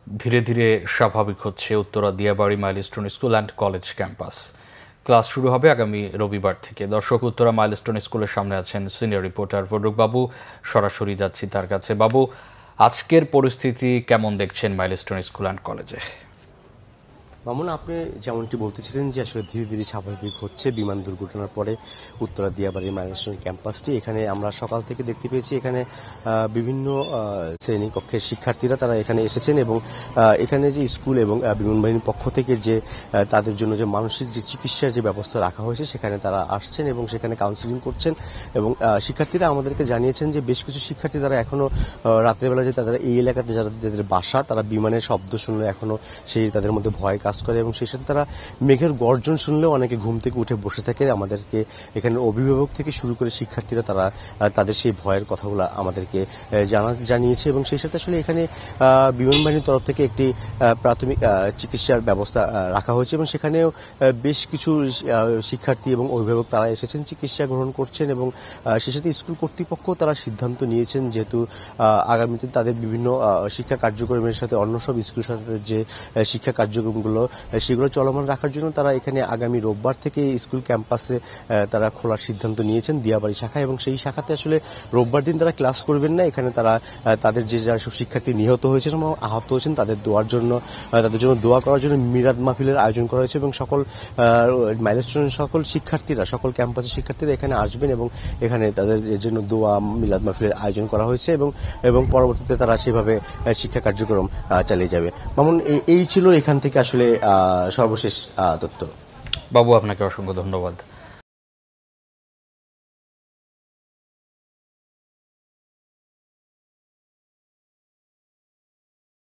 ধীরে ধীরে স্বাভাবিক হচ্ছে Uttara Diabari milestone school and college campus. Class শুরু হবে আগামী রবিবার থেকে। দর্শক, উত্তরা মাইলস্টোন স্কুলের সামনে আছেন সিনিয়র রিপোর্টার ফররুখ বাবু। সরাসরি যাচ্ছি তার কাছে। বাবু, আজকের পরিস্থিতি কেমন দেখছেন মাইলস্টোন স্কুল অ্যান্ড কলেজে? মামুন, আপনি যেমনটি বলতেছিলেন যে আসলে ধীরে ধীরে স্বাভাবিক হচ্ছে বিমান দুর্ঘটনার পরে উত্তরা দিয়াবাড়ি মাইলস্টোন ক্যাম্পাসটি। এখানে আমরা সকাল থেকে দেখতে পেয়েছি এখানে বিভিন্ন শ্রেণীকক্ষের শিক্ষার্থীরা তারা এখানে এসেছেন এবং এখানে যে স্কুল এবং বিমান বাহিনীর পক্ষ থেকে যে তাদের জন্য যে মানসিক যে চিকিৎসার যে ব্যবস্থা রাখা হয়েছে সেখানে তারা আসছেন এবং সেখানে কাউন্সিলিং করছেন। এবং শিক্ষার্থীরা আমাদেরকে জানিয়েছেন যে বেশ কিছু শিক্ষার্থী তারা এখনো রাত্রেবেলা যে তাদের এই এলাকাতে যাদের বাসা, তারা বিমানের শব্দ শুনলে এখনো সেই তাদের মধ্যে ভয় কাজ করে এবং সেই সাথে তারা মেঘের গর্জন শুনলেও অনেকে ঘুম থেকে উঠে বসে থাকে। আমাদেরকে এখানে অভিভাবক থেকে শুরু করে শিক্ষার্থীরা তারা তাদের সেই ভয়ের কথাগুলো আমাদেরকে জানিয়েছে এবং সেই সাথে আসলে এখানে বিমান বাহিনীর তরফ থেকে একটি প্রাথমিক চিকিৎসার ব্যবস্থা রাখা হয়েছে এবং সেখানেও বেশ কিছু শিক্ষার্থী এবং অভিভাবক তারা এসেছেন, চিকিৎসা গ্রহণ করছেন এবং সেই সাথে স্কুল কর্তৃপক্ষ তারা সিদ্ধান্ত নিয়েছেন যেহেতু আগামীতে তাদের বিভিন্ন শিক্ষা কার্যক্রমের সাথে অন্য সব স্কুলের সাথে যে শিক্ষা কার্যক্রমগুলো সেগুলো চলমান রাখার জন্য তারা এখানে আগামী রোববার থেকে স্কুল ক্যাম্পাসে তারা খোলার সিদ্ধান্ত নিয়েছেন দিয়াবাড়ি শাখা। এবং সেই শাখাতে আসলে রোববার দিন তারা ক্লাস করবেন না। এখানে তারা তাদের যে যেসব শিক্ষার্থী নিহত হয়েছেন এবং আহত হয়েছেন তাদের তাদের জন্য দোয়া করার জন্য মিলাদ মাহফিলের আয়োজন করা হয়েছে এবং সকল মাইলস্টোনের সকল শিক্ষার্থীরা, সকল ক্যাম্পাসের শিক্ষার্থীরা এখানে আসবেন এবং এখানে তাদের জন্য দোয়া মিলাদ মাহফিলের আয়োজন করা হয়েছে এবং পরবর্তীতে তারা সেভাবে শিক্ষা কার্যক্রম চালিয়ে যাবে। মামুন, এই ছিল এখান থেকে আসলে সর্বশেষ তথ্য। বাবু, আপনাকে অসংখ্য ধন্যবাদ।